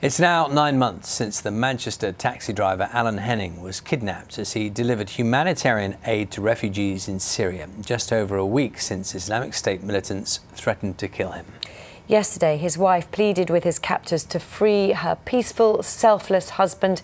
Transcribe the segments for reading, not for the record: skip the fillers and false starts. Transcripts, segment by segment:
It's now 9 months since the Manchester taxi driver Alan Henning was kidnapped as he delivered humanitarian aid to refugees in Syria, just over a week since Islamic State militants threatened to kill him. Yesterday, his wife pleaded with his captors to free her peaceful, selfless husband.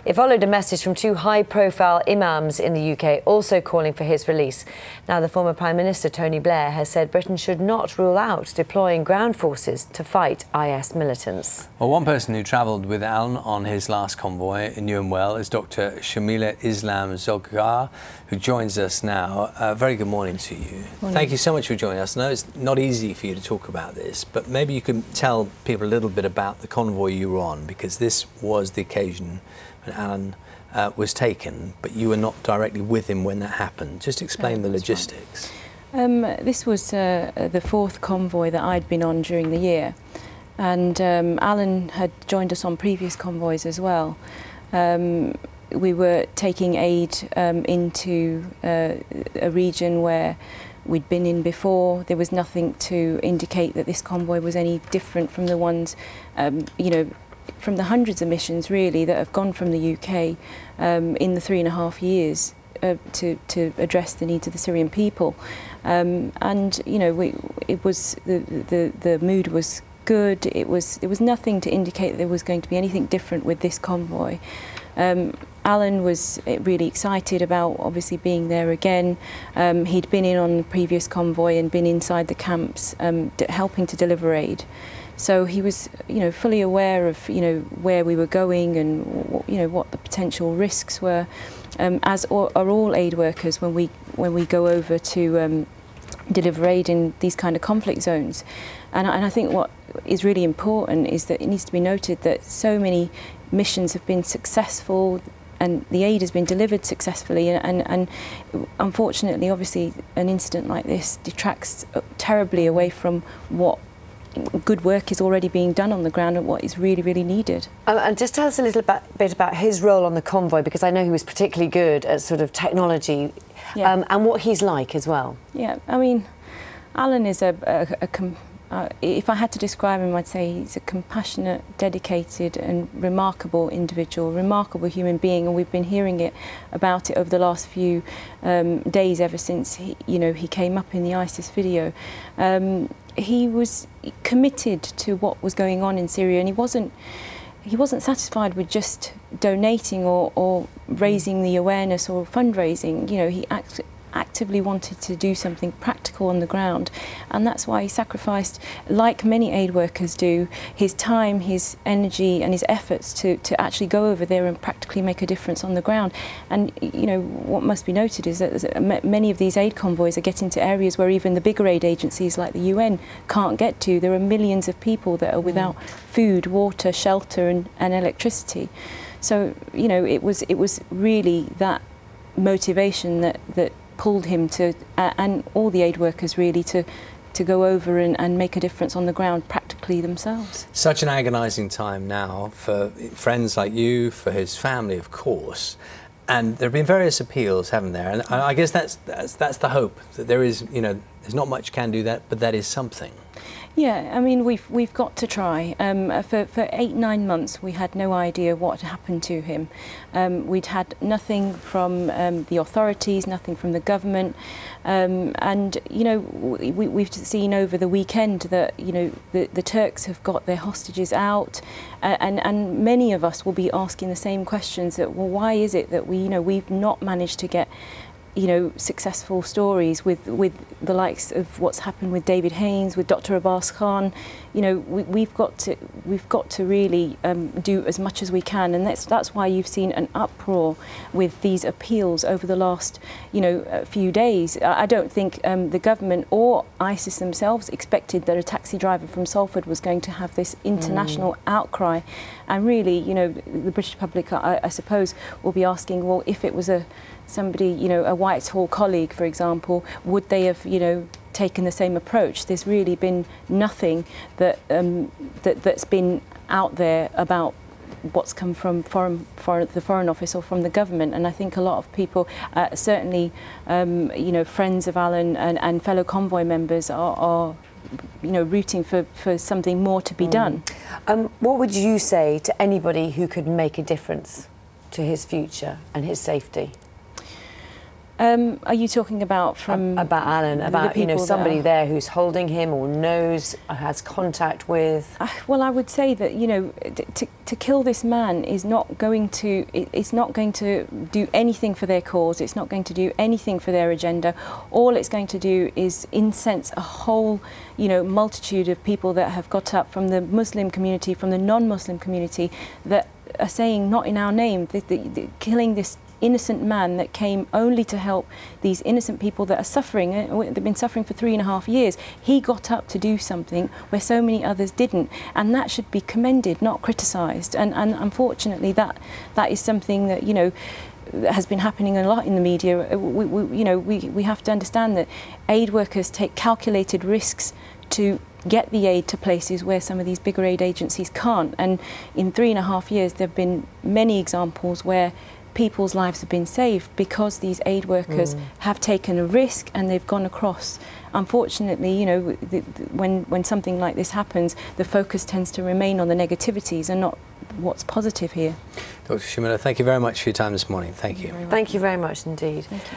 It followed a message from two high-profile imams in the UK also calling for his release. Now, the former Prime Minister, Tony Blair, has said Britain should not rule out deploying ground forces to fight IS militants. Well, one person who travelled with Alan on his last convoy knew him well is Dr Shameela Islam-Zulfiqar, who joins us now. Very good morning to you. Morning. Thank you so much for joining us. I know it's not easy for you to talk about this, but maybe you can tell people a little bit about the convoy you were on, because this was the occasion when Alan was taken, but you were not directly with him when that happened. Just explain the logistics. Right. This was the fourth convoy that I'd been on during the year, and Alan had joined us on previous convoys as well. We were taking aid into a region where we'd been in before. There was nothing to indicate that this convoy was any different from the ones, you know, from the hundreds of missions really that have gone from the UK in the 3.5 years to address the needs of the Syrian people. And you know, it was the mood was good. There was nothing to indicate that there was going to be anything different with this convoy. Alan was really excited about obviously being there again. He'd been in on the previous convoy and been inside the camps helping to deliver aid. So he was, you know, fully aware of, you know, where we were going and, you know, what the potential risks were, as are all aid workers when we go over to deliver aid in these kind of conflict zones. And I think what is really important is that it needs to be noted that so many missions have been successful and the aid has been delivered successfully, and unfortunately, obviously, an incident like this detracts terribly away from what good work is already being done on the ground and what is really, really needed. And just tell us a little bit about his role on the convoy, because I know he was particularly good at sort of technology, yeah. And what he's like as well. Yeah, I mean, Alan is if I had to describe him, I'd say he's a compassionate, dedicated and remarkable individual, remarkable human being, and we've been hearing about it over the last few days ever since he came up in the ISIS video. He was committed to what was going on in Syria, and he wasn't satisfied with just donating or raising the awareness or fundraising. You know, he actively wanted to do something practical on the ground, and that's why he sacrificed, like many aid workers do, his time, his energy and his efforts to actually go over there and practically make a difference on the ground. And you know, what must be noted is that many of these aid convoys are getting to areas where even the bigger aid agencies like the UN can't get to. There are millions of people that are without food, water, shelter and electricity. So you know, it was really that motivation that pulled him to, and all the aid workers really, to go over and make a difference on the ground practically themselves. Such an agonising time now for friends like you, for his family of course, and there have been various appeals, haven't there? And I guess that's the hope, that there is, you know, there's not much can do that, but that is something. Yeah, I mean, we've got to try. For 8-9 months, we had no idea what had happened to him. We'd had nothing from the authorities, nothing from the government, and you know, we've seen over the weekend that, you know, the Turks have got their hostages out, and many of us will be asking the same questions: that, well, why is it that we've not managed to get, you know, successful stories with the likes of what's happened with David Haines, with Dr Abbas Khan. You know, we've got to really do as much as we can, and that's why you've seen an uproar with these appeals over the last, you know, few days. I don't think the government or ISIS themselves expected that a taxi driver from Salford was going to have this international outcry, and really, you know, the British public, I suppose, will be asking, well, if it was somebody, you know, a Whitehall colleague, for example, would they have, you know, taken the same approach? There's really been nothing that's been out there about what's come from the Foreign Office or from the government, and I think a lot of people, certainly, you know, friends of Alan and fellow convoy members are you know, rooting for something more to be done. What would you say to anybody who could make a difference to his future and his safety? Are you talking about from about Alan? About, you know, somebody there who's holding him or knows, or has contact with? Well, I would say that, you know, to kill this man is not going to. It's not going to do anything for their cause. It's not going to do anything for their agenda. All it's going to do is incense a whole, you know, multitude of people that have got up from the Muslim community, from the non-Muslim community, that are saying, not in our name. Killing this innocent man that came only to help these innocent people that are suffering. They've been suffering for 3.5 years. He got up to do something where so many others didn't, and that should be commended, not criticised. And unfortunately, that is something that, you know, has been happening a lot in the media. We have to understand that aid workers take calculated risks to get the aid to places where some of these bigger aid agencies can't. And in 3.5 years, there have been many examples where people's lives have been saved because these aid workers have taken a risk and they've gone across. Unfortunately, you know, when something like this happens, the focus tends to remain on the negativities and not what's positive here. Dr. Shameela, thank you very much for your time this morning. Thank you. Thank you very much indeed. Thank you.